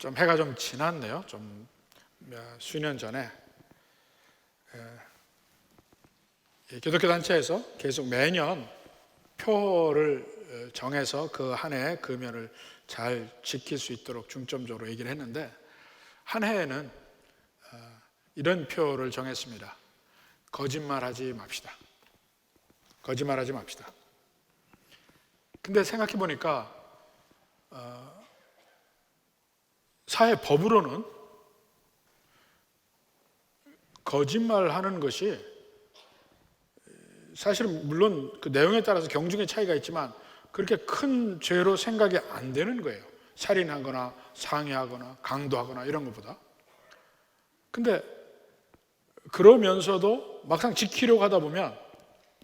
좀 해가 좀 지났네요. 좀 수년 전에 기독교 단체에서 계속 매년 표를 정해서 그 한 해 금연을 잘 지킬 수 있도록 중점적으로 얘기를 했는데, 한 해에는 이런 표를 정했습니다. 거짓말하지 맙시다. 거짓말하지 맙시다. 근데 생각해 보니까 사회 법으로는 거짓말하는 것이 사실은 물론 그 내용에 따라서 경중의 차이가 있지만 그렇게 큰 죄로 생각이 안 되는 거예요. 살인하거나 상해하거나 강도하거나 이런 것보다. 근데 그러면서도 막상 지키려고 하다 보면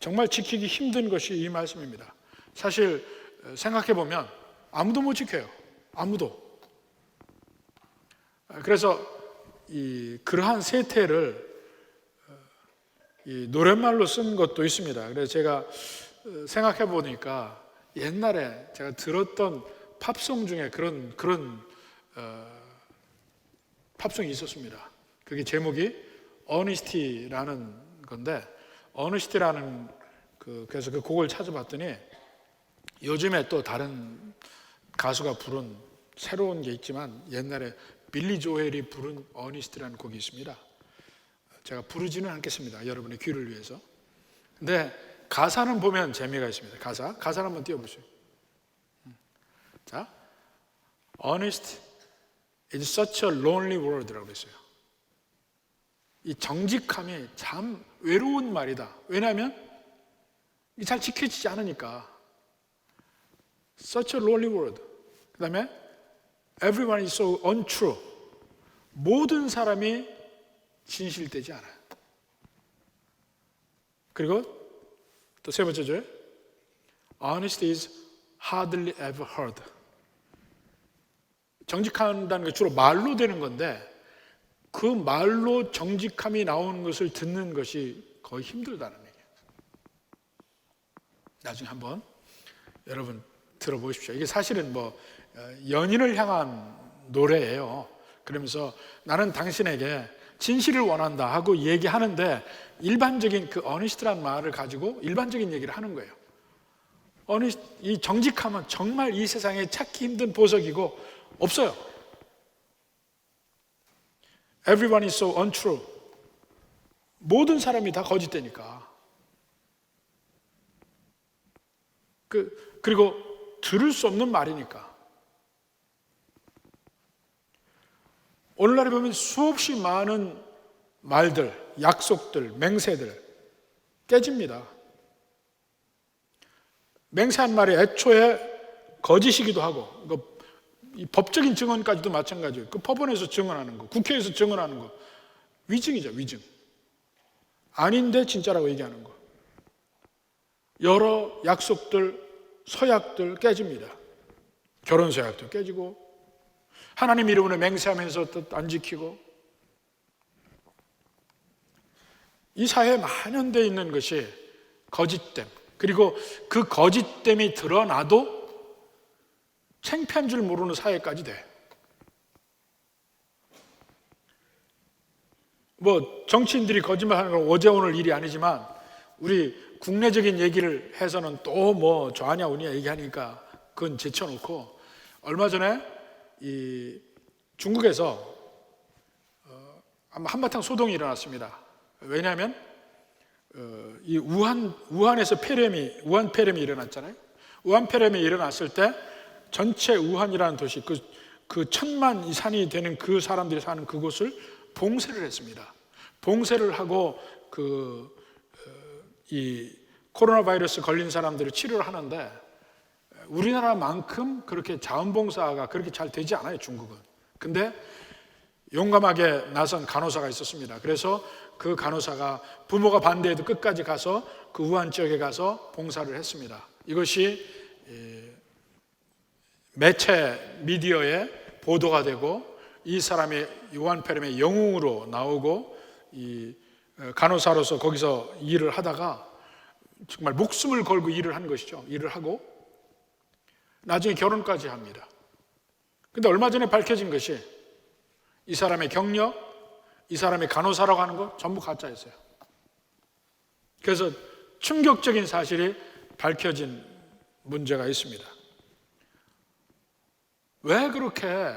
정말 지키기 힘든 것이 이 말씀입니다. 사실 생각해 보면 아무도 못 지켜요. 아무도. 그래서 그러한 세태를 이 노랫말로 쓴 것도 있습니다. 그래서 제가 생각해 보니까 옛날에 제가 들었던 팝송 중에 그런 팝송이 있었습니다. 그게 제목이 Honesty라는 건데, Honesty라는 그래서 그 곡을 찾아봤더니 요즘에 또 다른 가수가 부른 새로운 게 있지만 옛날에 빌리 조엘이 부른 Honesty라는 곡이 있습니다. 제가 부르지는 않겠습니다. 여러분의 귀를 위해서. 근데 가사는 보면 재미가 있습니다. 가사를 한번 띄워보세요. 자, Honest is such a lonely world라고 그랬어요. 이 정직함이 참 외로운 말이다. 왜냐하면 잘 지켜지지 않으니까. Such a lonely world. 그 다음에 Everyone is so untrue. 모든 사람이 진실되지 않아요. 그리고 또 세 번째 줄, Honesty is hardly ever heard. 정직한다는 게 주로 말로 되는 건데 그 말로 정직함이 나오는 것을 듣는 것이 거의 힘들다는 얘기예요. 나중에 한번 여러분 들어보십시오. 이게 사실은 연인을 향한 노래예요. 그러면서 나는 당신에게 진실을 원한다 하고 얘기하는데 일반적인 그 honest라는 말을 가지고 일반적인 얘기를 하는 거예요. 이 정직함은 정말 이 세상에 찾기 힘든 보석이고 없어요. Everyone is so untrue. 모든 사람이 다 거짓되니까. 그리고 들을 수 없는 말이니까. 오늘날에 보면 수없이 많은 말들, 약속들, 맹세들 깨집니다. 맹세한 말이 애초에 거짓이기도 하고 이 법적인 증언까지도 마찬가지예요. 그 법원에서 증언하는 거, 국회에서 증언하는 거 위증이죠, 위증. 아닌데 진짜라고 얘기하는 거. 여러 약속들, 서약들 깨집니다. 결혼 서약도 깨지고 하나님 이름으로 맹세하면서 또 안 지키고. 이 사회에 만연되어 있는 것이 거짓됨. 그리고 그 거짓됨이 드러나도 창피한 줄 모르는 사회까지 돼. 정치인들이 거짓말하는 건 어제 오늘 일이 아니지만 우리 국내적인 얘기를 해서는 또 좌냐 우냐 얘기하니까 그건 제쳐놓고, 얼마 전에 이 중국에서 한바탕 소동이 일어났습니다. 왜냐하면 이 우한에서 우한 폐렴이 일어났잖아요. 우한 폐렴이 일어났을 때 전체 우한이라는 도시, 그 1000만 이상이 되는 그 사람들이 사는 그곳을 봉쇄를 했습니다. 봉쇄를 하고 이 코로나 바이러스 걸린 사람들을 치료를 하는데 우리나라만큼 그렇게 자원봉사가 그렇게 잘 되지 않아요, 중국은. 근데 용감하게 나선 간호사가 있었습니다. 그래서 그 간호사가 부모가 반대해도 끝까지 가서 그 우한 지역에 가서 봉사를 했습니다. 이것이 매체 미디어에 보도가 되고 이 사람이 우한 폐렴의 영웅으로 나오고 이 간호사로서 거기서 일을 하다가 정말 목숨을 걸고 일을 한 것이죠. 일을 하고 나중에 결혼까지 합니다. 근데 얼마 전에 밝혀진 것이 이 사람의 경력, 이 사람의 간호사라고 하는 거 전부 가짜였어요. 그래서 충격적인 사실이 밝혀진 문제가 있습니다. 왜 그렇게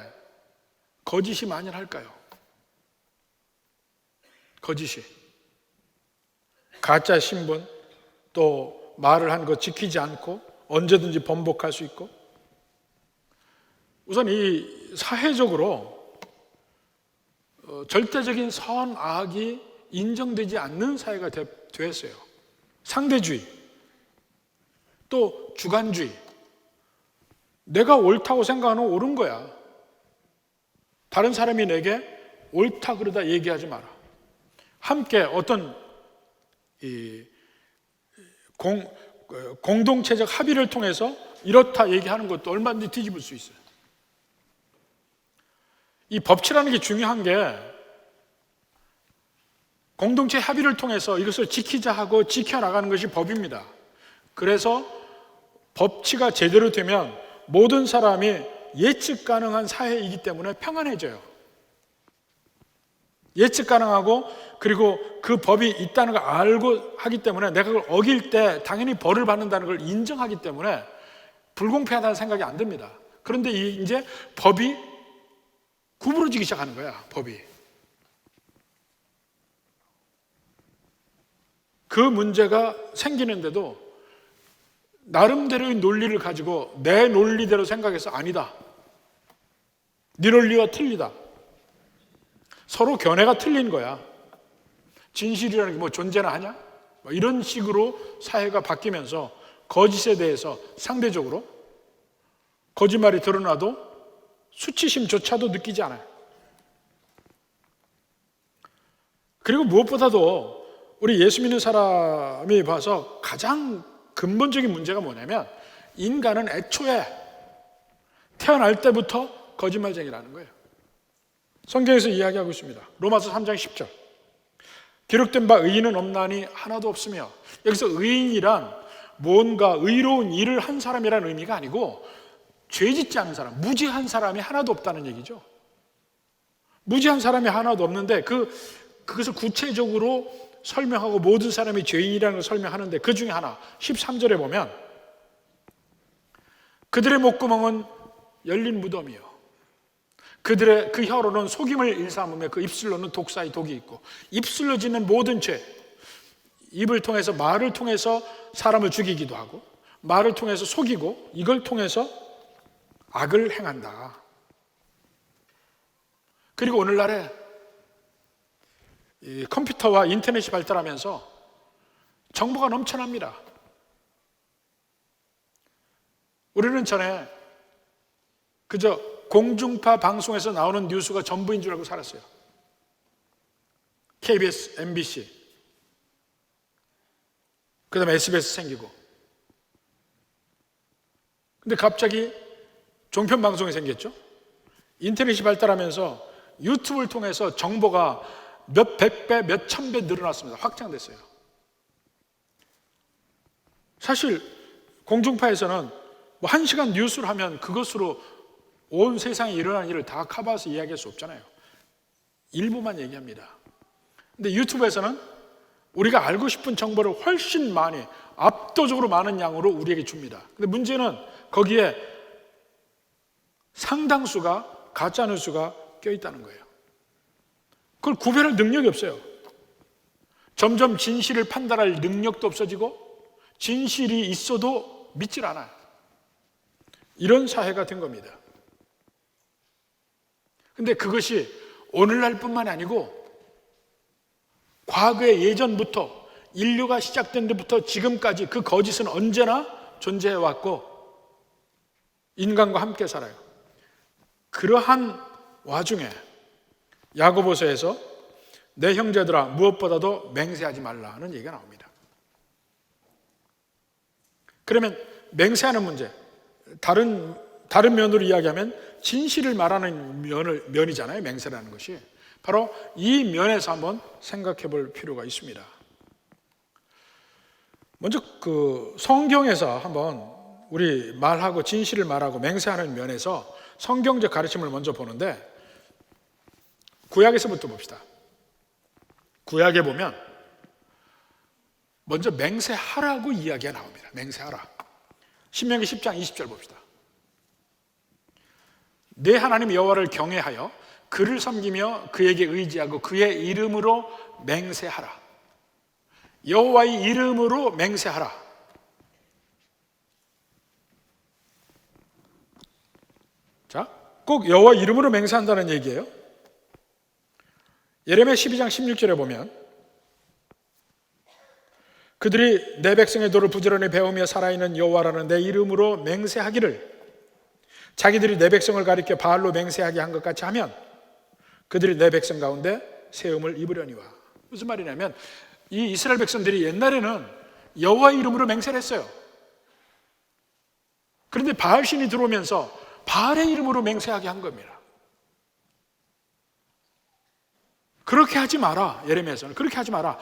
거짓이 만연할까요? 거짓이. 가짜 신분, 또 말을 한 거 지키지 않고 언제든지 번복할 수 있고. 우선 이 사회적으로 절대적인 선악이 인정되지 않는 사회가 됐어요. 상대주의, 또 주관주의. 내가 옳다고 생각하는 옳은 거야. 다른 사람이 내게 옳다 그러다 얘기하지 마라. 함께 어떤 공동체적 합의를 통해서 이렇다 얘기하는 것도 얼마든지 뒤집을 수 있어요. 이 법치라는 게 중요한 게 공동체 합의를 통해서 이것을 지키자 하고 지켜나가는 것이 법입니다. 그래서 법치가 제대로 되면 모든 사람이 예측 가능한 사회이기 때문에 평안해져요. 예측 가능하고 그리고 그 법이 있다는 걸 알고 하기 때문에 내가 그걸 어길 때 당연히 벌을 받는다는 걸 인정하기 때문에 불공평하다는 생각이 안 듭니다. 그런데 이제 법이 구부러지기 시작하는 거야, 법이. 그 문제가 생기는데도 나름대로의 논리를 가지고 내 논리대로 생각해서 아니다. 네 논리가 틀리다. 서로 견해가 틀린 거야. 진실이라는 게 뭐 존재나 하냐? 이런 식으로 사회가 바뀌면서 거짓에 대해서 상대적으로 거짓말이 드러나도 수치심조차도 느끼지 않아요. 그리고 무엇보다도 우리 예수 믿는 사람이 봐서 가장 근본적인 문제가 뭐냐면 인간은 애초에 태어날 때부터 거짓말쟁이라는 거예요. 성경에서 이야기하고 있습니다. 로마서 3장 10절. 기록된 바 의인은 없나니 하나도 없으며. 여기서 의인이란 뭔가 의로운 일을 한 사람이라는 의미가 아니고 죄짓지 않은 사람, 무지한 사람이 하나도 없다는 얘기죠. 무지한 사람이 하나도 없는데 그것을 구체적으로 설명하고 모든 사람이 죄인이라는 걸 설명하는데 그 중에 하나 13절에 보면 그들의 목구멍은 열린 무덤이요 그들의 그 혀로는 속임을 일삼으며 그 입술로는 독사의 독이 있고. 입술로 짓는 모든 죄, 입을 통해서 말을 통해서 사람을 죽이기도 하고 말을 통해서 속이고 이걸 통해서 악을 행한다. 그리고 오늘날에 이 컴퓨터와 인터넷이 발달하면서 정보가 넘쳐납니다. 우리는 전에 그저 공중파 방송에서 나오는 뉴스가 전부인 줄 알고 살았어요. KBS, MBC, 그 다음에 SBS 생기고. 근데 갑자기 종편 방송이 생겼죠. 인터넷이 발달하면서 유튜브를 통해서 정보가 몇 백 배, 몇 천 배 늘어났습니다. 확장됐어요. 사실 공중파에서는 뭐 1시간 뉴스를 하면 그것으로 온 세상에 일어난 일을 다 커버해서 이야기할 수 없잖아요. 일부만 얘기합니다. 근데 유튜브에서는 우리가 알고 싶은 정보를 훨씬 많이, 압도적으로 많은 양으로 우리에게 줍니다. 근데 문제는 거기에 상당수가 가짜 뉴스가 껴있다는 거예요. 그걸 구별할 능력이 없어요. 점점 진실을 판단할 능력도 없어지고 진실이 있어도 믿질 않아요. 이런 사회가 된 겁니다. 근데 그것이 오늘날뿐만이 아니고 과거의 예전부터 인류가 시작된 데부터 지금까지 그 거짓은 언제나 존재해 왔고 인간과 함께 살아요. 그러한 와중에 야고보서에서 내 형제들아 무엇보다도 맹세하지 말라는 얘기가 나옵니다. 그러면 맹세하는 문제, 다른 면으로 이야기하면 진실을 말하는 면이잖아요. 맹세라는 것이. 바로 이 면에서 한번 생각해 볼 필요가 있습니다. 먼저 그 성경에서 한번 우리 말하고 진실을 말하고 맹세하는 면에서 성경적 가르침을 먼저 보는데, 구약에서부터 봅시다. 구약에 보면 먼저 맹세하라고 이야기가 나옵니다. 맹세하라. 신명기 10장 20절 봅시다. 내 하나님 여호와를 경외하여 그를 섬기며 그에게 의지하고 그의 이름으로 맹세하라. 여호와의 이름으로 맹세하라. 자, 꼭 여호와 이름으로 맹세한다는 얘기예요. 예레미야 12장 16절에 보면 그들이 내 백성의 도를 부지런히 배우며 살아있는 여호와라는 내 이름으로 맹세하기를, 자기들이 내 백성을 가리켜 바알로 맹세하게 한 것 같이 하면 그들이 내 백성 가운데 세움을 입으려니와. 무슨 말이냐면 이 이스라엘 백성들이 옛날에는 여호와 이름으로 맹세를 했어요. 그런데 바알 신이 들어오면서 바알의 이름으로 맹세하게 한 겁니다. 그렇게 하지 마라. 예레미야에서는 그렇게 하지 마라.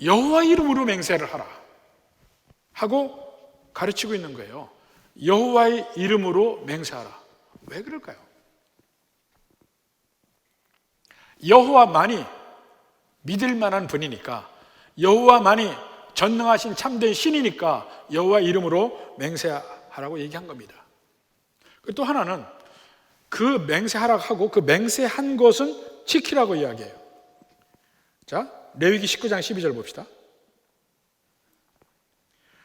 여호와 이름으로 맹세를 하라 하고 가르치고 있는 거예요. 여호와의 이름으로 맹세하라. 왜 그럴까요? 여호와만이 믿을 만한 분이니까, 여호와만이 전능하신 참된 신이니까 여호와 이름으로 맹세하라고 얘기한 겁니다. 또 하나는 그 맹세하라고 하고 그 맹세한 것은 지키라고 이야기해요. 자, 레위기 19장 12절 봅시다.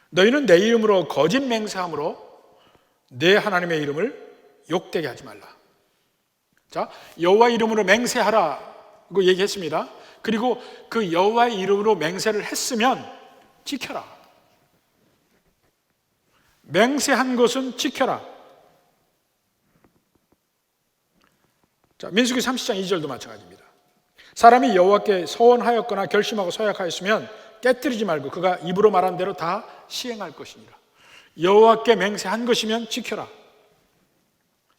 너희는 내 이름으로 거짓 맹세함으로 내 하나님의 이름을 욕되게 하지 말라. 자, 여호와 이름으로 맹세하라고 얘기했습니다. 그리고 그 여호와의 이름으로 맹세를 했으면 지켜라. 맹세한 것은 지켜라. 자, 민수기 30장 2절도 마찬가지입니다. 사람이 여호와께 서원하였거나 결심하고 서약하였으면 깨뜨리지 말고 그가 입으로 말한 대로 다 시행할 것이니라. 여호와께 맹세한 것이면 지켜라.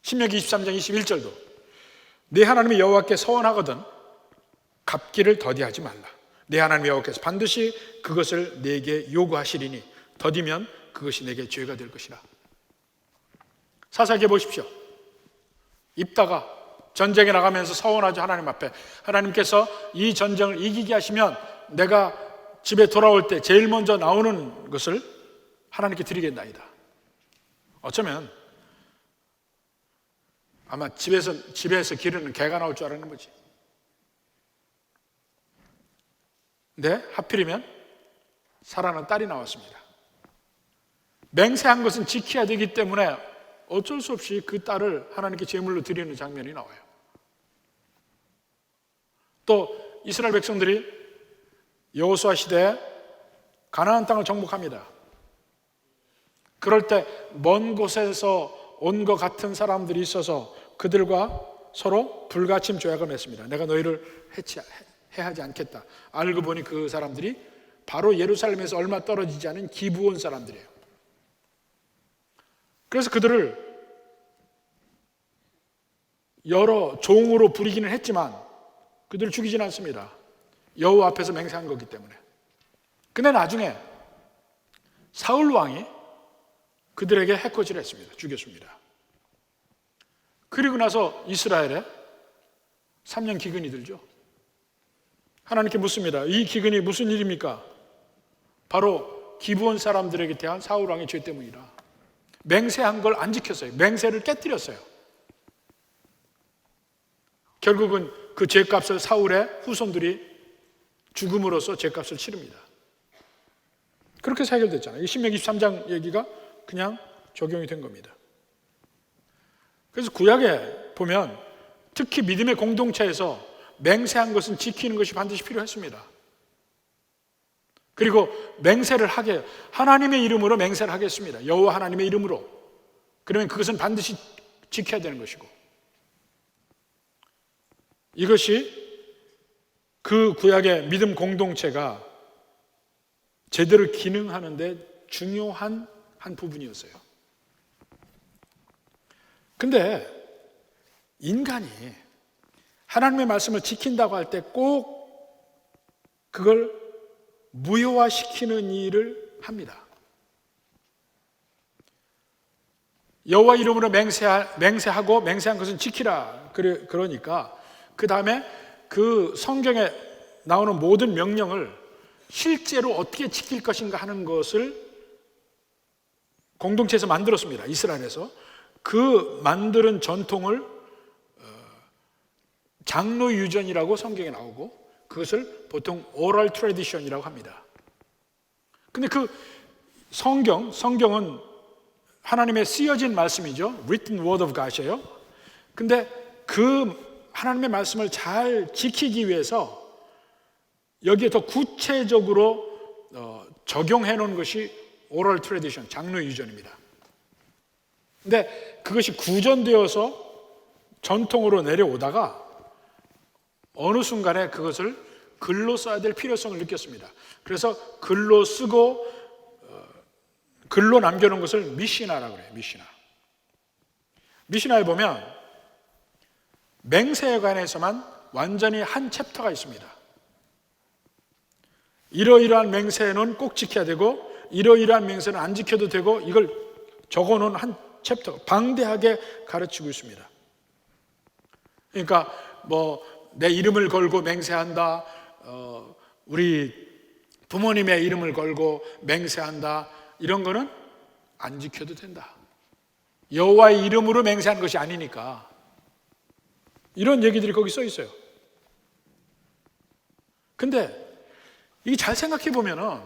신명기 23장 21절도 내 하나님이 여호와께 서원하거든 갚기를 더디하지 말라. 내 하나님 여호와께서 반드시 그것을 내게 요구하시리니 더디면 그것이 내게 죄가 될 것이라. 사사기에 보십시오. 입다가 전쟁에 나가면서 서원하죠. 하나님 앞에. 하나님께서 이 전쟁을 이기게 하시면 내가 집에 돌아올 때 제일 먼저 나오는 것을 하나님께 드리겠나이다. 어쩌면 아마 집에서 기르는 개가 나올 줄 알았는 거지. 근데 하필이면 사랑하는 딸이 나왔습니다. 맹세한 것은 지켜야 되기 때문에 어쩔 수 없이 그 딸을 하나님께 제물로 드리는 장면이 나와요. 또 이스라엘 백성들이 여호수아 시대에 가나안 땅을 정복합니다. 그럴 때 먼 곳에서 온 것 같은 사람들이 있어서 그들과 서로 불가침 조약을 맺습니다. 내가 너희를 해하지 않겠다. 알고 보니 그 사람들이 바로 예루살렘에서 얼마 떨어지지 않은 기브온 사람들이에요. 그래서 그들을 여러 종으로 부리기는 했지만 그들을 죽이진 않습니다. 여호와 앞에서 맹세한 거기 때문에. 근데 나중에 사울 왕이 그들에게 해코지를 했습니다. 죽였습니다. 그리고 나서 이스라엘에 3년 기근이 들죠. 하나님께 묻습니다. 이 기근이 무슨 일입니까? 바로 기브온 사람들에게 대한 사울 왕의 죄 때문이라. 맹세한 걸 안 지켰어요. 맹세를 깨뜨렸어요. 결국은 그 죄값을 사울의 후손들이 죽음으로써 죄값을 치릅니다. 그렇게 해서 해결됐잖아요. 신명기 23장 얘기가 그냥 적용이 된 겁니다. 그래서 구약에 보면 특히 믿음의 공동체에서 맹세한 것은 지키는 것이 반드시 필요했습니다. 그리고 맹세를 하게 해요. 하나님의 이름으로 맹세를 하겠습니다. 여호와 하나님의 이름으로. 그러면 그것은 반드시 지켜야 되는 것이고, 이것이 그 구약의 믿음 공동체가 제대로 기능하는 데 중요한 한 부분이었어요. 근데 인간이 하나님의 말씀을 지킨다고 할 때 꼭 그걸 무효화시키는 일을 합니다. 여호와 이름으로 맹세하고 맹세한 것은 지키라. 그러니까 그 다음에 그 성경에 나오는 모든 명령을 실제로 어떻게 지킬 것인가 하는 것을 공동체에서 만들었습니다. 이스라엘에서. 그 만드는 전통을 장로유전이라고 성경에 나오고, 그것을 보통 oral tradition이라고 합니다. 근데 그 성경은 하나님의 쓰여진 말씀이죠. written word of God이에요. 근데 그 하나님의 말씀을 잘 지키기 위해서 여기에 더 구체적으로 적용해 놓은 것이 oral tradition, 장로유전입니다. 근데 그것이 구전되어서 전통으로 내려오다가 어느 순간에 그것을 글로 써야 될 필요성을 느꼈습니다. 그래서 글로 쓰고 글로 남겨놓은 것을 미시나라고 그래요. 미시나에 보면 맹세에 관해서만 완전히 한 챕터가 있습니다. 이러이러한 맹세는 꼭 지켜야 되고 이러이러한 맹세는 안 지켜도 되고, 이걸 적어놓은 한 챕터, 방대하게 가르치고 있습니다. 그러니까 내 이름을 걸고 맹세한다, 우리 부모님의 이름을 걸고 맹세한다, 이런 거는 안 지켜도 된다. 여호와의 이름으로 맹세하는 것이 아니니까. 이런 얘기들이 거기 써 있어요. 근데 이게 잘 생각해 보면은,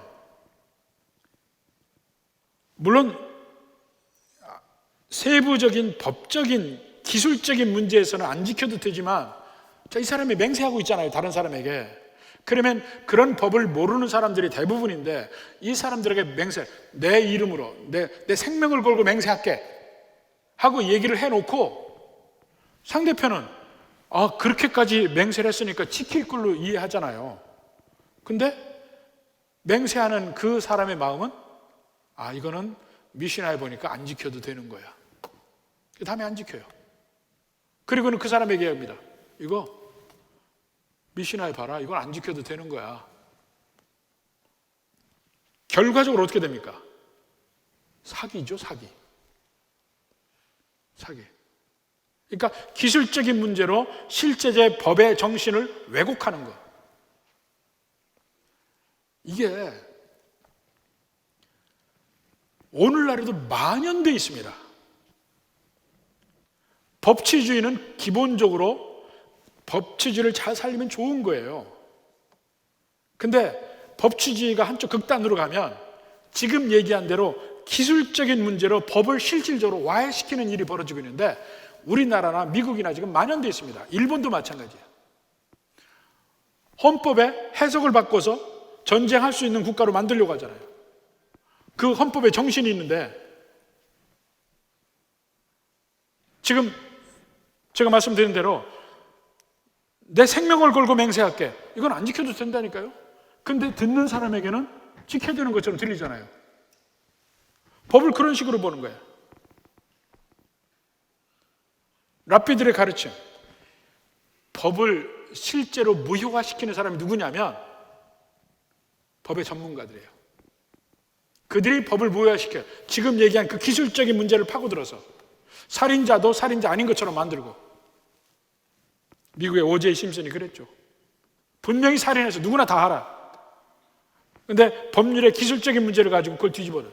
물론 세부적인 법적인 기술적인 문제에서는 안 지켜도 되지만, 이 사람이 맹세하고 있잖아요, 다른 사람에게. 그러면 그런 법을 모르는 사람들이 대부분인데, 이 사람들에게 내 이름으로 내 생명을 걸고 맹세할게 하고 얘기를 해놓고, 상대편은 그렇게까지 맹세를 했으니까 지킬 걸로 이해하잖아요. 근데 맹세하는 그 사람의 마음은 이거는 미시나에 보니까 안 지켜도 되는 거야. 그 다음에 안 지켜요. 그리고는 그 사람에게 얘기합니다. 이거 미시나에 봐라, 이건 안 지켜도 되는 거야. 결과적으로 어떻게 됩니까? 사기죠, 사기. 그러니까 기술적인 문제로 실제의 법의 정신을 왜곡하는 것. 이게 오늘날에도 만연되어 있습니다. 법치주의는 기본적으로 법치주의를 잘 살리면 좋은 거예요. 근데 법치주의가 한쪽 극단으로 가면 지금 얘기한 대로 기술적인 문제로 법을 실질적으로 와해시키는 일이 벌어지고 있는데, 우리나라나 미국이나 지금 만연되어 있습니다. 일본도 마찬가지예요. 헌법에 해석을 바꿔서 전쟁할 수 있는 국가로 만들려고 하잖아요. 그 헌법에 정신이 있는데, 지금 제가 말씀드린 대로 내 생명을 걸고 맹세할게, 이건 안 지켜도 된다니까요. 근데 듣는 사람에게는 지켜야 되는 것처럼 들리잖아요. 법을 그런 식으로 보는 거예요. 랍비들의 가르침, 법을 실제로 무효화시키는 사람이 누구냐면 법의 전문가들이에요. 그들이 법을 무효화시켜요. 지금 얘기한 그 기술적인 문제를 파고들어서 살인자도 살인자 아닌 것처럼 만들고, 미국의 오제이 심슨이 그랬죠. 분명히 살인해서 누구나 다 알아. 근데 법률의 기술적인 문제를 가지고 그걸 뒤집어요.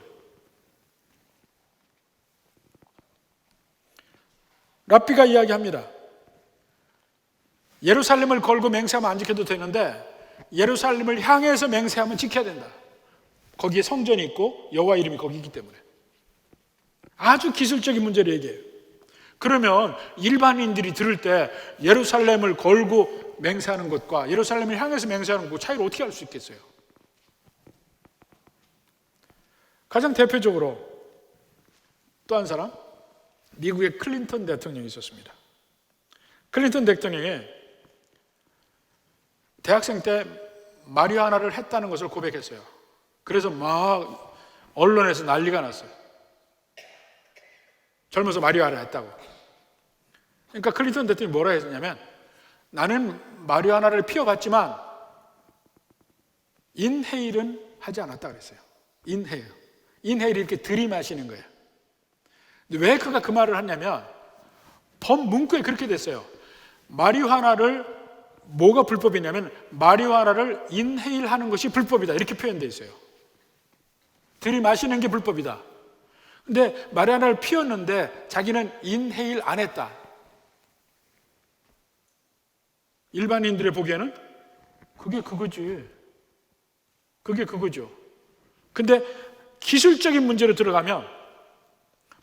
랍비가 이야기합니다. 예루살렘을 걸고 맹세하면 안 지켜도 되는데, 예루살렘을 향해서 맹세하면 지켜야 된다. 거기에 성전이 있고 여호와 이름이 거기 있기 때문에. 아주 기술적인 문제를 얘기해요. 그러면 일반인들이 들을 때 예루살렘을 걸고 맹세하는 것과 예루살렘을 향해서 맹세하는 것과 차이를 어떻게 알 수 있겠어요? 가장 대표적으로 또 한 사람, 미국의 클린턴 대통령이 있었습니다. 클린턴 대통령이 대학생 때 마리화나를 했다는 것을 고백했어요. 그래서 막 언론에서 난리가 났어요. 젊어서 마리화나를 했다고. 그러니까 클린턴 대통령이 뭐라 했냐면, 나는 마리화나를 피워봤지만 인헤일은 하지 않았다 그랬어요. 인헤일 이렇게 들이마시는 거예요. 왜 그가 그 말을 하냐면 법 문구에 그렇게 됐어요. 마리화나를 뭐가 불법이냐면 마리화나를 인헤일하는 것이 불법이다 이렇게 표현되어 있어요. 들이마시는 게 불법이다. 근데 마리화나를 피웠는데 자기는 인헤일 안 했다. 일반인들의 보기에는 그게 그거지. 그게 그거죠. 근데 기술적인 문제로 들어가면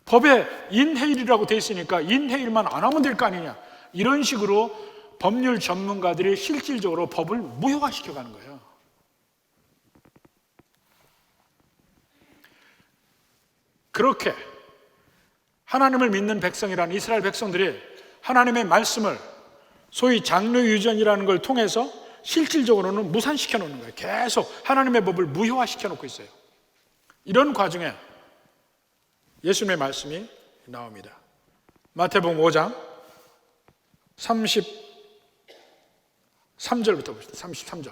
법에 인헤일이라고 돼 있으니까 인헤일만 안 하면 될 거 아니냐. 이런 식으로 법률 전문가들이 실질적으로 법을 무효화시켜 가는 거예요. 그렇게 하나님을 믿는 백성이라는 이스라엘 백성들이 하나님의 말씀을 소위 장로유전이라는 걸 통해서 실질적으로는 무산시켜 놓는 거예요. 계속 하나님의 법을 무효화시켜 놓고 있어요. 이런 과정에 예수님의 말씀이 나옵니다. 마태복음 5장 33절부터 봅시다. 33절.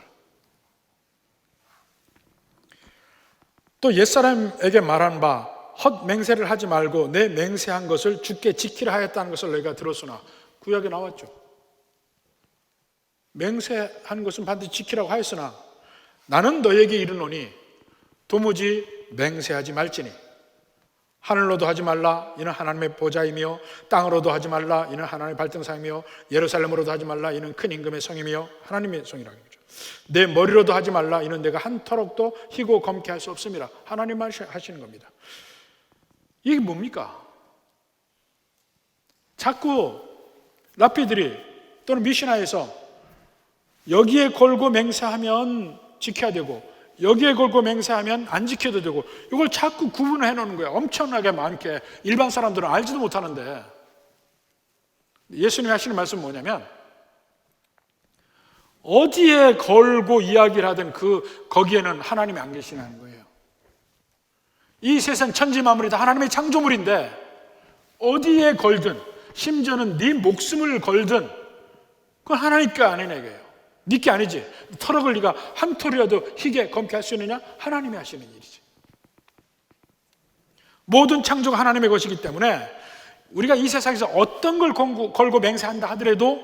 또 옛사람에게 말한 바 헛 맹세를 하지 말고 내 맹세한 것을 주께 지키라 하였다는 것을 너희가 들었으나 구약에 나왔죠. 맹세한 것은 반드시 지키라고 하였으나 나는 너에게 이르노니 도무지 맹세하지 말지니 하늘로도 하지 말라 이는 하나님의 보좌이며 땅으로도 하지 말라 이는 하나님의 발등상이며 예루살렘으로도 하지 말라 이는 큰 임금의 성이며 하나님의 성이라는 거죠. 내 머리로도 하지 말라 이는 내가 한 터럭도 희고 검게 할 수 없음이라. 하나님 하시는 겁니다. 이게 뭡니까? 자꾸 랍비들이 또는 미시나에서 여기에 걸고 맹세하면 지켜야 되고 여기에 걸고 맹세하면 안 지켜도 되고 이걸 자꾸 구분을 해놓는 거예요. 엄청나게 많게 일반 사람들은 알지도 못하는데 예수님이 하시는 말씀은 뭐냐면 어디에 걸고 이야기를 하든 거기에는 하나님이 안 계시는 거예요. 이 세상 천지만물이 다 하나님의 창조물인데 어디에 걸든 심지어는 네 목숨을 걸든 그건 하나님께 아니냐 이거예요. 네게 아니지. 터럭을 네가 한 톨이라도 희게 검게 할 수 있느냐? 하나님이 하시는 일이지. 모든 창조가 하나님의 것이기 때문에 우리가 이 세상에서 어떤 걸 걸고 맹세한다 하더라도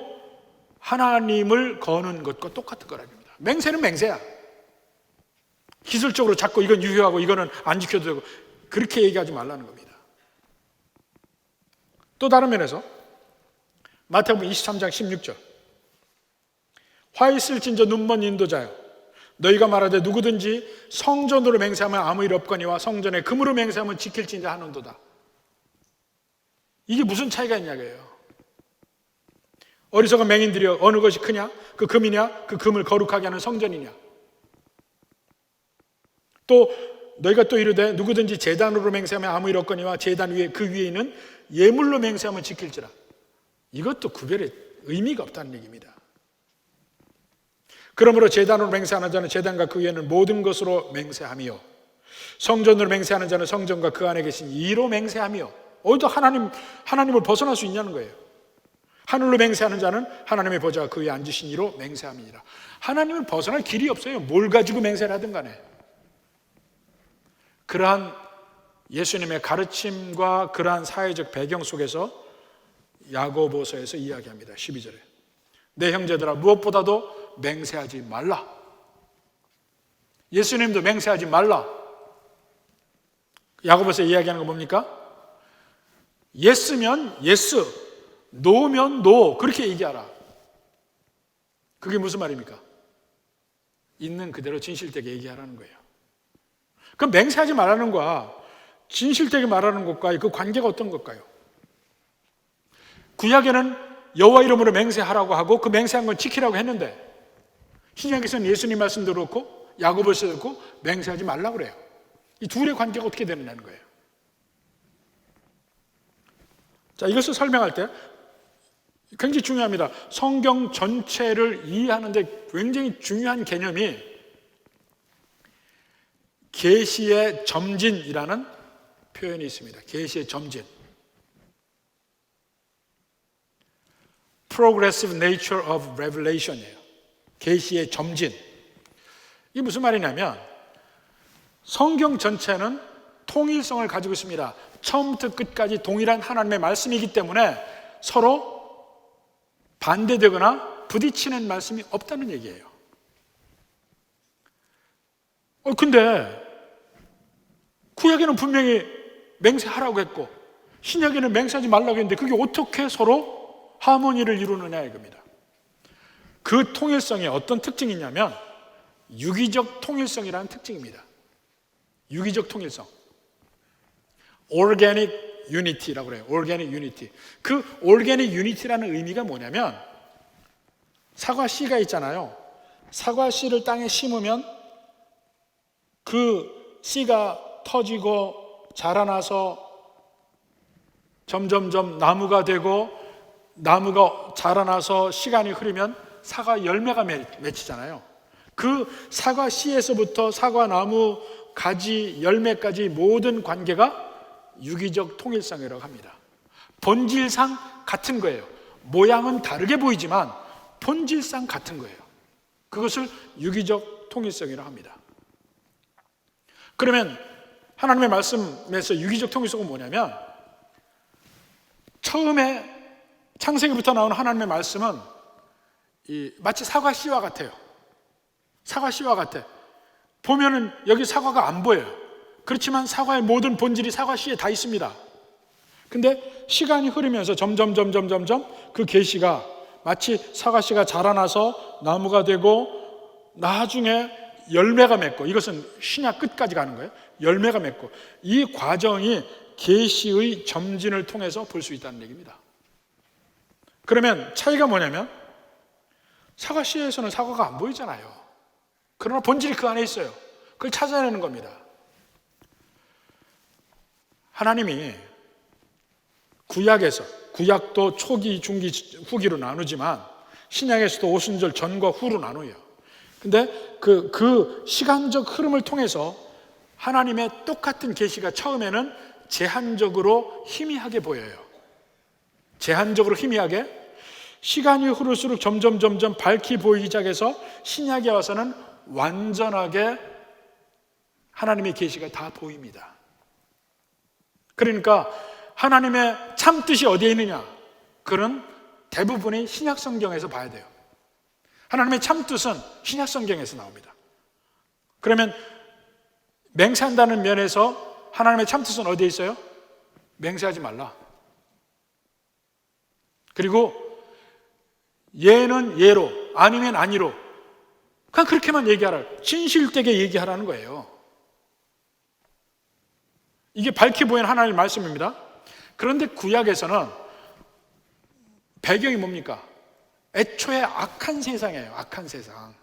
하나님을 거는 것과 똑같은 거라는 겁니다. 맹세는 맹세야. 기술적으로 자꾸 이건 유효하고 이거는 안 지켜도 되고 그렇게 얘기하지 말라는 겁니다. 또 다른 면에서 마태복음 23장 16절 화 있을진저 눈먼 인도자여 너희가 말하되 누구든지 성전으로 맹세하면 아무 일 없거니와 성전에 금으로 맹세하면 지킬진자 하는도다. 이게 무슨 차이가 있냐고요. 어리석은 맹인들이 어느 것이 크냐? 그 금이냐? 그 금을 거룩하게 하는 성전이냐? 또 너희가 또 이르되 누구든지 제단으로 맹세하면 아무 일 없거니와 제단 위에 그 위에 있는 예물로 맹세하면 지킬지라. 이것도 구별의 의미가 없다는 얘기입니다. 그러므로 제단으로 맹세하는 자는 제단과 그 위에는 모든 것으로 맹세하며 성전으로 맹세하는 자는 성전과 그 안에 계신 이로 맹세하며 어디도 하나님을 벗어날 수 있냐는 거예요. 하늘로 맹세하는 자는 하나님의 보좌가 그 위에 앉으신 이로 맹세함이니라. 하나님을 벗어날 길이 없어요. 뭘 가지고 맹세를 하든 간에. 그러한 예수님의 가르침과 그러한 사회적 배경 속에서 야고보서에서 이야기합니다. 12절에 내 형제들아 무엇보다도 맹세하지 말라. 예수님도 맹세하지 말라. 야고보서 이야기하는 건 뭡니까? 예스면 예스, 노면 노 그렇게 얘기하라. 그게 무슨 말입니까? 있는 그대로 진실되게 얘기하라는 거예요. 그럼 맹세하지 말라는 것과 진실되게 말하는 것과 그 관계가 어떤 걸까요? 구약에는 여호와 이름으로 맹세하라고 하고 그 맹세한 걸 지키라고 했는데 신약에서는 예수님 말씀도 그렇고 야고보서도 그렇고 맹세하지 말라고 그래요. 이 둘의 관계가 어떻게 되느냐는 거예요. 자, 이것을 설명할 때 굉장히 중요합니다. 성경 전체를 이해하는데 굉장히 중요한 개념이 계시의 점진이라는 표현이 있습니다. 계시의 점진. Progressive nature of revelation이에요. 계시의 점진. 이게 무슨 말이냐면 성경 전체는 통일성을 가지고 있습니다. 처음부터 끝까지 동일한 하나님의 말씀이기 때문에 서로 반대되거나 부딪히는 말씀이 없다는 얘기예요. 근데 구약에는 분명히 맹세하라고 했고 신약에는 맹세하지 말라고 했는데 그게 어떻게 서로 하모니를 이루느냐 이겁니다. 그 통일성에 어떤 특징이 있냐면 유기적 통일성이라는 특징입니다. 유기적 통일성. Organic Unity라고 그래요. Organic Unity. 그 Organic Unity라는 의미가 뭐냐면 사과 씨가 있잖아요. 사과 씨를 땅에 심으면 그 씨가 터지고 자라나서 점점점 나무가 되고 나무가 자라나서 시간이 흐르면 사과 열매가 맺히잖아요. 그 사과 씨에서부터 사과 나무, 가지, 열매까지 모든 관계가 유기적 통일성이라고 합니다. 본질상 같은 거예요. 모양은 다르게 보이지만 본질상 같은 거예요. 그것을 유기적 통일성이라고 합니다. 그러면 하나님의 말씀에서 유기적 통일성은 뭐냐면 처음에 창세기부터 나오는 하나님의 말씀은 마치 사과 씨와 같아요. 사과 씨와 같아. 보면은 여기 사과가 안 보여요. 그렇지만 사과의 모든 본질이 사과 씨에 다 있습니다. 근데 시간이 흐르면서 점점 그 계시가 마치 사과 씨가 자라나서 나무가 되고 나중에 열매가 맺고, 이것은 신약 끝까지 가는 거예요. 열매가 맺고, 이 과정이 계시의 점진을 통해서 볼 수 있다는 얘기입니다. 그러면 차이가 뭐냐면 사과 씨에서는 사과가 안 보이잖아요. 그러나 본질이 그 안에 있어요. 그걸 찾아내는 겁니다. 하나님이 구약에서, 구약도 초기, 중기, 후기로 나누지만 신약에서도 오순절 전과 후로 나누어요. 근데 그 시간적 흐름을 통해서 하나님의 똑같은 계시가 처음에는 제한적으로 희미하게 보여요. 제한적으로 희미하게, 시간이 흐를수록 점점 밝게 보이기 시작해서 신약에 와서는 완전하게 하나님의 계시가 다 보입니다. 그러니까 하나님의 참뜻이 어디에 있느냐? 그런 대부분이 신약 성경에서 봐야 돼요. 하나님의 참뜻은 신약 성경에서 나옵니다. 그러면 맹세한다는 면에서 하나님의 참뜻은 어디에 있어요? 맹세하지 말라. 그리고 예는 예로, 아니면 아니로, 그냥 그렇게만 얘기하라. 진실되게 얘기하라는 거예요. 이게 밝게 보이는 하나님의 말씀입니다. 그런데 구약에서는 배경이 뭡니까? 애초에 악한 세상이에요. 악한 세상.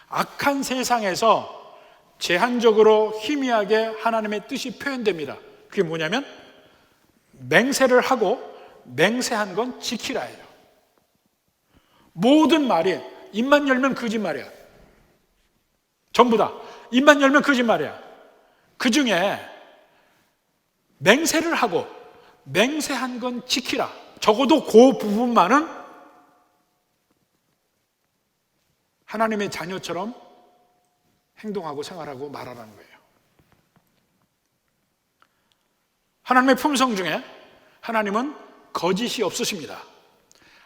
악한 세상에서 제한적으로 희미하게 하나님의 뜻이 표현됩니다. 그게 뭐냐면 맹세를 하고 맹세한 건 지키라예요. 모든 말이 입만 열면 거짓말이야. 전부 다 입만 열면 거짓말이야. 그 중에 맹세를 하고 맹세한 건 지키라. 적어도 그 부분만은 하나님의 자녀처럼 행동하고 생활하고 말하라는 거예요. 하나님의 품성 중에 하나님은 거짓이 없으십니다.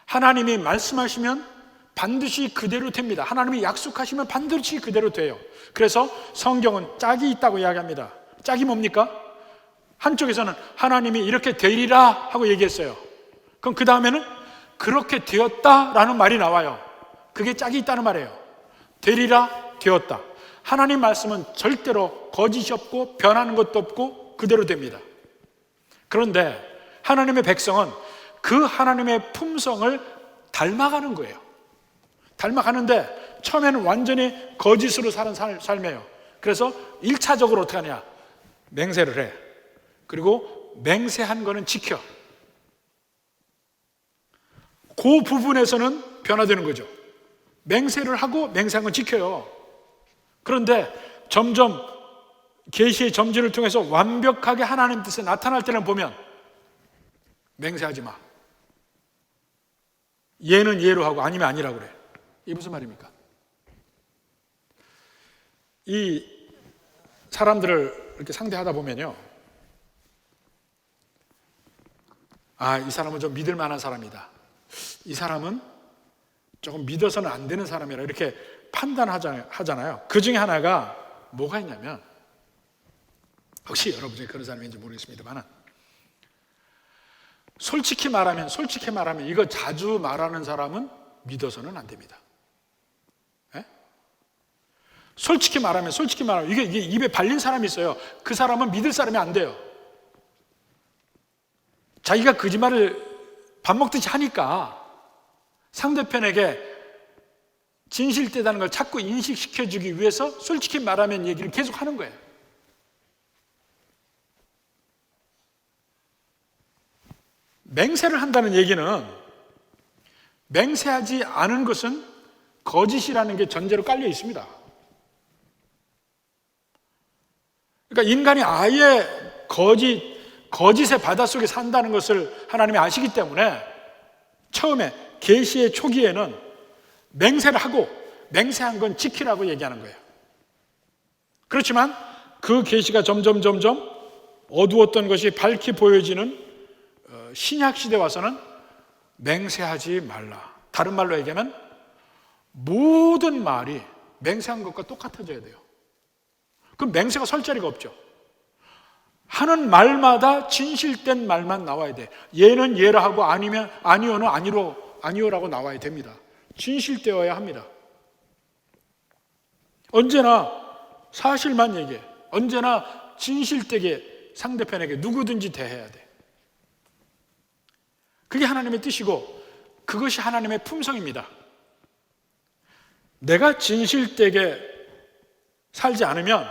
하나님이 말씀하시면 반드시 그대로 됩니다. 하나님이 약속하시면 반드시 그대로 돼요. 그래서 성경은 짝이 있다고 이야기합니다. 짝이 뭡니까? 한쪽에서는 하나님이 이렇게 되리라 하고 얘기했어요. 그럼 그 다음에는 그렇게 되었다라는 말이 나와요. 그게 짝이 있다는 말이에요. 되리라, 되었다. 하나님 말씀은 절대로 거짓이 없고 변하는 것도 없고 그대로 됩니다. 그런데 하나님의 백성은 그 하나님의 품성을 닮아가는 거예요. 닮아가는데 처음에는 완전히 거짓으로 사는 삶이에요. 그래서 1차적으로 어떻게 하냐? 맹세를 해. 그리고 맹세한 거는 지켜. 그 부분에서는 변화되는 거죠. 맹세를 하고 맹세한 건 지켜요. 그런데 점점 계시의 점진을 통해서 완벽하게 하나님 뜻에 나타날 때는 보면 맹세하지 마. 예는 예로 하고 아니면 아니라고 그래. 이게 무슨 말입니까? 이 사람들을 이렇게 상대하다 보면요, 이 사람은 좀 믿을 만한 사람이다, 이 사람은 조금 믿어서는 안 되는 사람이라, 이렇게 판단하잖아요. 그 중에 하나가 뭐가 있냐면, 혹시 여러분 중에 그런 사람인지 모르겠습니다만, 솔직히 말하면 이거 자주 말하는 사람은 믿어서는 안 됩니다. 예? 솔직히 말하면 이게 입에 발린 사람이 있어요. 그 사람은 믿을 사람이 안 돼요. 자기가 거짓말을 밥 먹듯이 하니까 상대편에게 진실되다는 걸 자꾸 인식시켜주기 위해서 솔직히 말하면 얘기를 계속 하는 거예요. 맹세를 한다는 얘기는, 맹세하지 않은 것은 거짓이라는 게 전제로 깔려 있습니다. 그러니까 인간이 아예 거짓의 바닷속에 산다는 것을 하나님이 아시기 때문에 처음에 계시의 초기에는 맹세를 하고, 맹세한 건 지키라고 얘기하는 거예요. 그렇지만 그 계시가 점점 어두웠던 것이 밝히 보여지는 신약 시대 와서는 맹세하지 말라. 다른 말로 얘기하면 모든 말이 맹세한 것과 똑같아져야 돼요. 그럼 맹세가 설 자리가 없죠. 하는 말마다 진실된 말만 나와야 돼. 얘는 얘라 하고 아니면 아니요는 아니요라고 나와야 됩니다. 진실되어야 합니다. 언제나 사실만 얘기해. 언제나 진실되게 상대편에게 누구든지 대해야 돼. 그게 하나님의 뜻이고 그것이 하나님의 품성입니다. 내가 진실되게 살지 않으면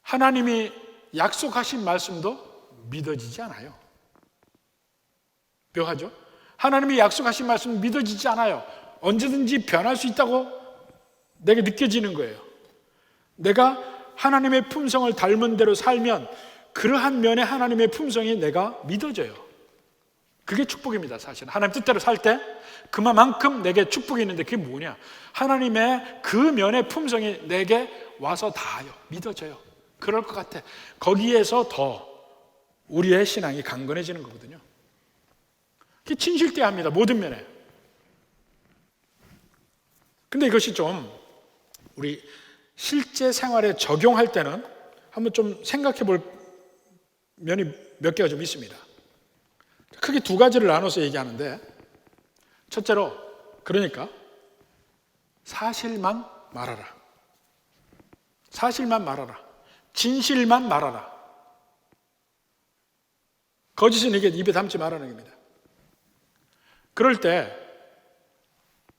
하나님이 약속하신 말씀도 믿어지지 않아요. 묘하죠? 하나님이 약속하신 말씀은 믿어지지 않아요. 언제든지 변할 수 있다고 내게 느껴지는 거예요. 내가 하나님의 품성을 닮은 대로 살면 그러한 면에 하나님의 품성이 내가 믿어져요. 그게 축복입니다. 사실 하나님 뜻대로 살 때 그만큼 내게 축복이 있는데, 그게 뭐냐? 하나님의 그 면의 품성이 내게 와서 닿아요. 믿어져요. 그럴 것 같아. 거기에서 더 우리의 신앙이 강건해지는 거거든요. 그게 진실돼야 합니다. 모든 면에. 근데 이것이 좀 우리 실제 생활에 적용할 때는 한번 좀 생각해 볼 면이 몇 개가 좀 있습니다. 크게 두 가지를 나눠서 얘기하는데, 첫째로, 그러니까 사실만 말하라. 사실만 말하라. 진실만 말하라. 거짓은 이게 입에 담지 말라는 겁니다. 그럴 때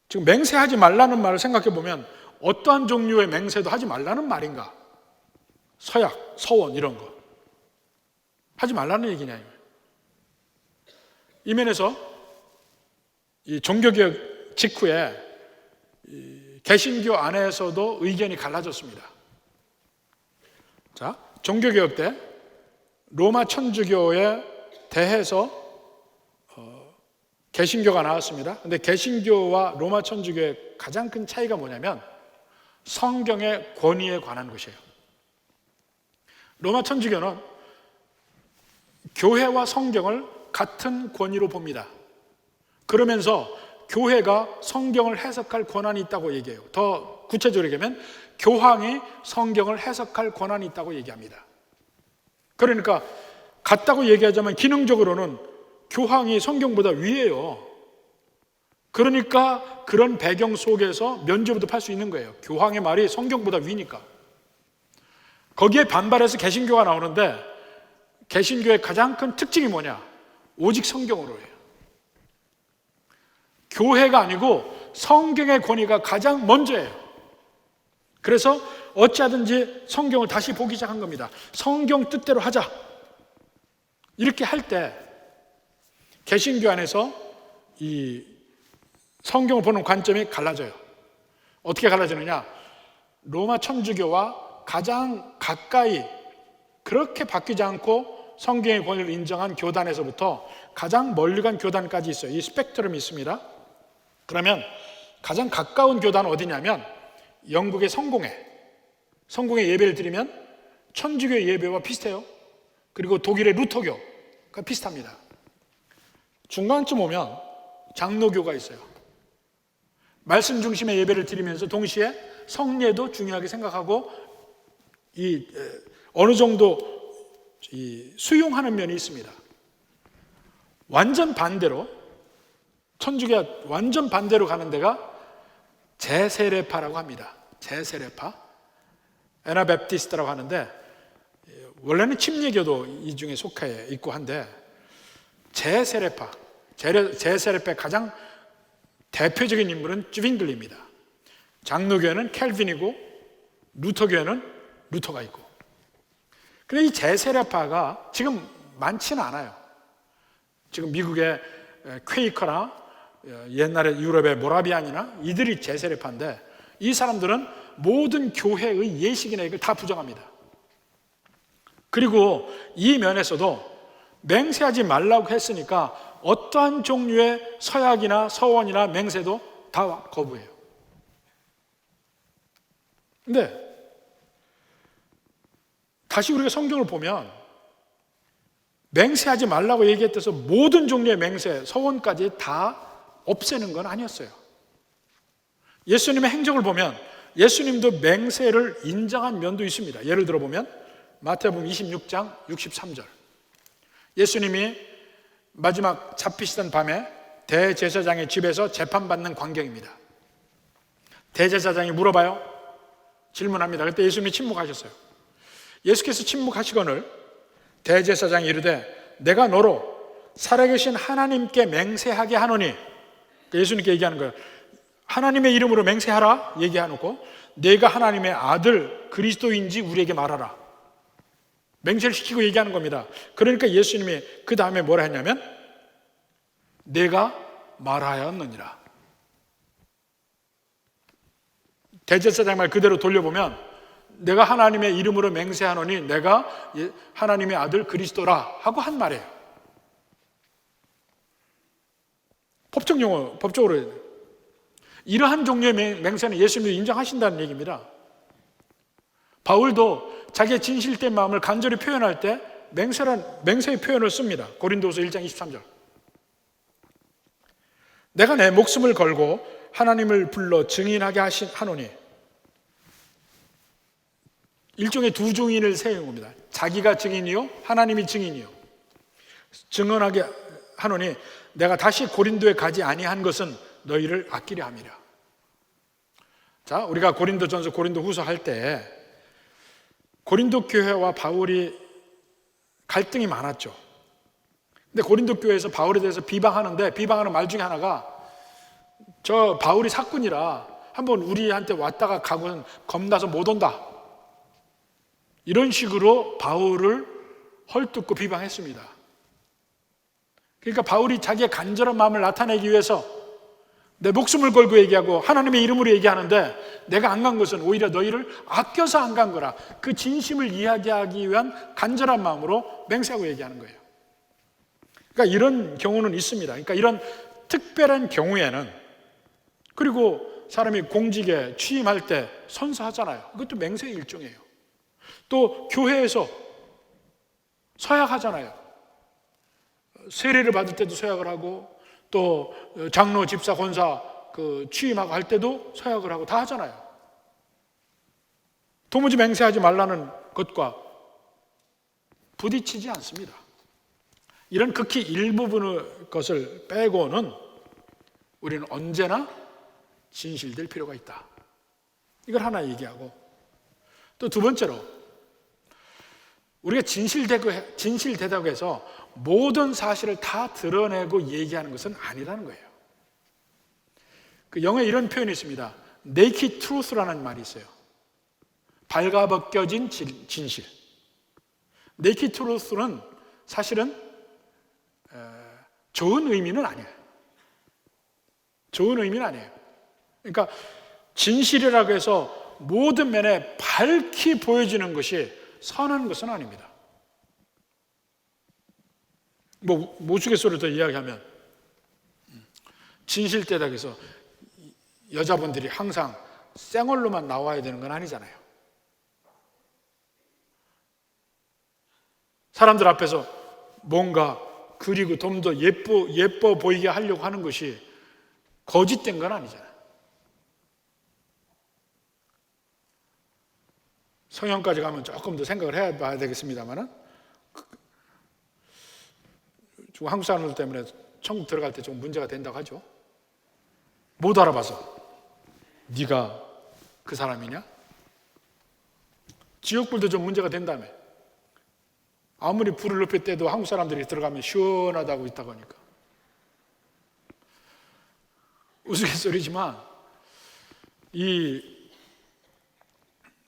지금 맹세하지 말라는 말을 생각해 보면 어떠한 종류의 맹세도 하지 말라는 말인가? 서약, 서원 이런 거 하지 말라는 얘기냐. 이 면에서 이 종교개혁 직후에 개신교 안에서도 의견이 갈라졌습니다. 자, 종교개혁 때 로마 천주교에 대해서 개신교가 나왔습니다. 근데 개신교와 로마 천주교의 가장 큰 차이가 뭐냐면 성경의 권위에 관한 것이에요. 로마 천주교는 교회와 성경을 같은 권위로 봅니다. 그러면서 교회가 성경을 해석할 권한이 있다고 얘기해요. 더 구체적으로 얘기하면 교황이 성경을 해석할 권한이 있다고 얘기합니다. 그러니까 같다고 얘기하자면 기능적으로는 교황이 성경보다 위에요. 그러니까 그런 배경 속에서 면죄부도 팔 수 있는 거예요. 교황의 말이 성경보다 위니까. 거기에 반발해서 개신교가 나오는데, 개신교의 가장 큰 특징이 뭐냐? 오직 성경으로 해요. 교회가 아니고 성경의 권위가 가장 먼저예요. 그래서 어찌하든지 성경을 다시 보기 시작한 겁니다. 성경 뜻대로 하자. 이렇게 할 때 개신교 안에서 이 성경을 보는 관점이 갈라져요. 어떻게 갈라지느냐? 로마 천주교와 가장 가까이, 그렇게 바뀌지 않고 성경의 권위를 인정한 교단에서부터 가장 멀리 간 교단까지 있어요. 이 스펙트럼이 있습니다. 그러면 가장 가까운 교단은 어디냐면 영국의 성공회 예배를 드리면 천주교 예배와 비슷해요. 그리고 독일의 루터교, 비슷합니다. 중간쯤 오면 장로교가 있어요. 말씀 중심의 예배를 드리면서 동시에 성례도 중요하게 생각하고 어느 정도 수용하는 면이 있습니다. 완전 반대로, 천주교가 완전 반대로 가는 데가 제세례파라고 합니다. 제세례파, 에나베프티스트라고 하는데 원래는 침례교도 이 중에 속해 있고 한데 제세례파, 제세례파의 가장 대표적인 인물은 쥐빙글리입니다. 장로교회는 켈빈이고 루터교회는 루터가 있고. 그런데 이 제세례파가 지금 많지는 않아요. 지금 미국의 퀘이커나 옛날에 유럽의 모라비안이나 이들이 제세례파인데 이 사람들은 모든 교회의 예식이나 이걸 다 부정합니다. 그리고 이 면에서도 맹세하지 말라고 했으니까 어떠한 종류의 서약이나 서원이나 맹세도 다 거부해요. 근데 다시 우리가 성경을 보면 맹세하지 말라고 얘기했대서 모든 종류의 맹세, 서원까지 다 없애는 건 아니었어요. 예수님의 행적을 보면 예수님도 맹세를 인정한 면도 있습니다. 예를 들어 보면 마태복음 26장 63절. 예수님이 마지막 잡히시던 밤에 대제사장의 집에서 재판받는 광경입니다. 대제사장이 물어봐요. 질문합니다. 그때 예수님이 침묵하셨어요. 예수께서 침묵하시거늘 대제사장이 이르되 내가 너로 살아계신 하나님께 맹세하게 하노니, 예수님께 얘기하는 거예요. 하나님의 이름으로 맹세하라 얘기해놓고 내가 하나님의 아들 그리스도인지 우리에게 말하라, 맹세를 시키고 얘기하는 겁니다. 그러니까 예수님이 그 다음에 뭐라 했냐면 내가 말하였느니라. 대제사장 말 그대로 돌려보면 내가 하나님의 이름으로 맹세하노니 내가 하나님의 아들 그리스도라 하고 한 말이에요. 법적 용어, 법적으로 이러한 종류의 맹세는 예수님이 인정하신다는 얘기입니다. 바울도 자기의 진실된 마음을 간절히 표현할 때 맹세의 표현을 씁니다. 고린도후서 1장 23절. 내가 내 목숨을 걸고 하나님을 불러 증인하게 하노니, 일종의 두 증인을 세운 겁니다. 자기가 증인이요 하나님이 증인이요. 증언하게 하노니 내가 다시 고린도에 가지 아니한 것은 너희를 아끼려 함이라. 자, 우리가 고린도전서 고린도후서 할 때 고린도 교회와 바울이 갈등이 많았죠. 근데 고린도 교회에서 바울에 대해서 비방하는데 비방하는 말 중에 하나가 저 바울이 사꾼이라 한번 우리한테 왔다가 가고는 겁나서 못 온다, 이런 식으로 바울을 헐뜯고 비방했습니다. 그러니까 바울이 자기의 간절한 마음을 나타내기 위해서 내 목숨을 걸고 얘기하고 하나님의 이름으로 얘기하는데 내가 안 간 것은 오히려 너희를 아껴서 안 간 거라, 그 진심을 이야기하기 위한 간절한 마음으로 맹세하고 얘기하는 거예요. 그러니까 이런 경우는 있습니다. 그러니까 이런 특별한 경우에는, 그리고 사람이 공직에 취임할 때 선서하잖아요. 그것도 맹세의 일종이에요. 또 교회에서 서약하잖아요. 세례를 받을 때도 서약을 하고 또 장로, 집사, 권사 취임하고 할 때도 서약을 하고 다 하잖아요. 도무지 맹세하지 말라는 것과 부딪히지 않습니다. 이런 극히 일부분의 것을 빼고는 우리는 언제나 진실될 필요가 있다. 이걸 하나 얘기하고, 또 두 번째로 우리가 진실되다고 해서 모든 사실을 다 드러내고 얘기하는 것은 아니라는 거예요. 그 영어에 이런 표현이 있습니다. naked truth라는 말이 있어요. 발가벗겨진 진실. naked truth는 사실은 좋은 의미는 아니에요. 좋은 의미는 아니에요. 그러니까 진실이라고 해서 모든 면에 밝히 보여지는 것이 선한 것은 아닙니다. 우스갯소리를 더 이야기하면 진실되다 해서 여자분들이 항상 생얼로만 나와야 되는 건 아니잖아요. 사람들 앞에서 뭔가 그리고 좀 더 예뻐 보이게 하려고 하는 것이 거짓된 건 아니잖아요. 성형까지 가면 조금 더 생각을 해봐야 되겠습니다만은, 한국 사람들 때문에 천국 들어갈 때 좀 문제가 된다고 하죠. 못 알아봐서 네가 그 사람이냐? 지옥불도 좀 문제가 된다며. 아무리 불을 높일 때도 한국 사람들이 들어가면 시원하다고 있다고 하니까. 우스갯소리지만 이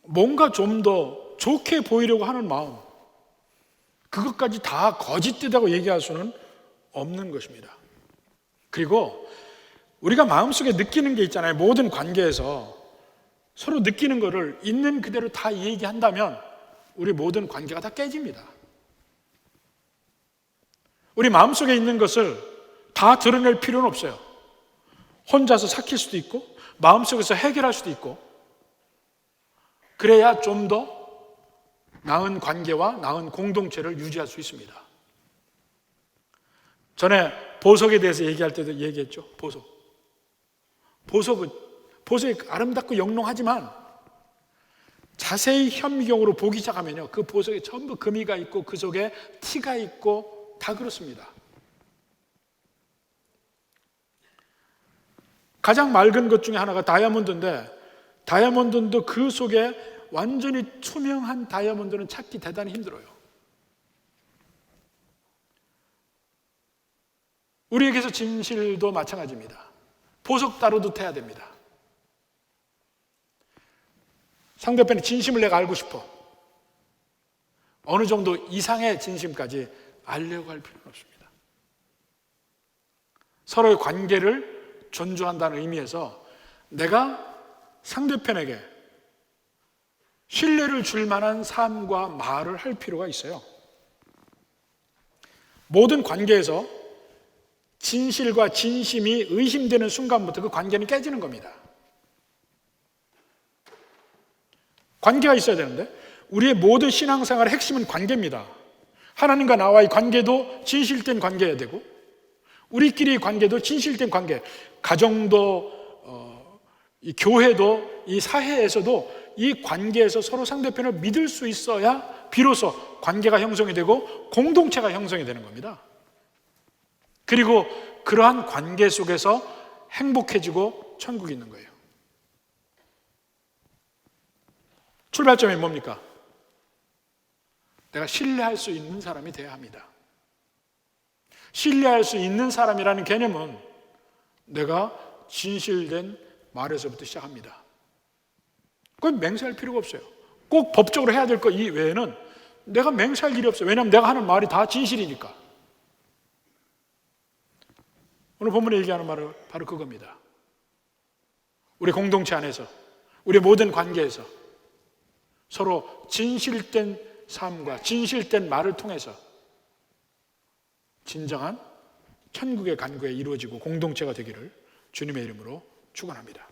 뭔가 좀 더 좋게 보이려고 하는 마음, 그것까지 다 거짓되다고 얘기할 수는 없는 것입니다. 그리고 우리가 마음속에 느끼는 게 있잖아요. 모든 관계에서 서로 느끼는 거를 있는 그대로 다 얘기한다면 우리 모든 관계가 다 깨집니다. 우리 마음속에 있는 것을 다 드러낼 필요는 없어요. 혼자서 삭힐 수도 있고 마음속에서 해결할 수도 있고, 그래야 좀 더 나은 관계와 나은 공동체를 유지할 수 있습니다. 전에 보석에 대해서 얘기할 때도 얘기했죠. 보석이 아름답고 영롱하지만 자세히 현미경으로 보기 시작하면요, 그 보석에 전부 금이가 있고 그 속에 티가 있고 다 그렇습니다. 가장 맑은 것 중에 하나가 다이아몬드인데, 다이아몬드도 그 속에 완전히 투명한 다이아몬드는 찾기 대단히 힘들어요. 우리에게서 진실도 마찬가지입니다. 보석 따로도 해야 됩니다. 상대편의 진심을 내가 알고 싶어. 어느 정도 이상의 진심까지 알려고 할 필요는 없습니다. 서로의 관계를 존중한다는 의미에서 내가 상대편에게 신뢰를 줄 만한 삶과 말을 할 필요가 있어요. 모든 관계에서 진실과 진심이 의심되는 순간부터 그 관계는 깨지는 겁니다. 관계가 있어야 되는데, 우리의 모든 신앙생활의 핵심은 관계입니다. 하나님과 나와의 관계도 진실된 관계여야 되고, 우리끼리의 관계도 진실된 관계, 가정도 이 교회도 이 사회에서도 이 관계에서 서로 상대편을 믿을 수 있어야 비로소 관계가 형성이 되고 공동체가 형성이 되는 겁니다. 그리고 그러한 관계 속에서 행복해지고 천국이 있는 거예요. 출발점이 뭡니까? 내가 신뢰할 수 있는 사람이 돼야 합니다. 신뢰할 수 있는 사람이라는 개념은 내가 진실된 말에서부터 시작합니다. 그건 맹세할 필요가 없어요. 꼭 법적으로 해야 될 것 이외에는 내가 맹세할 일이 없어요. 왜냐하면 내가 하는 말이 다 진실이니까. 오늘 본문에 얘기하는 말은 바로 그겁니다. 우리 공동체 안에서, 우리 모든 관계에서 서로 진실된 삶과 진실된 말을 통해서 진정한 천국의 간구에 이루어지고 공동체가 되기를 주님의 이름으로 축원합니다.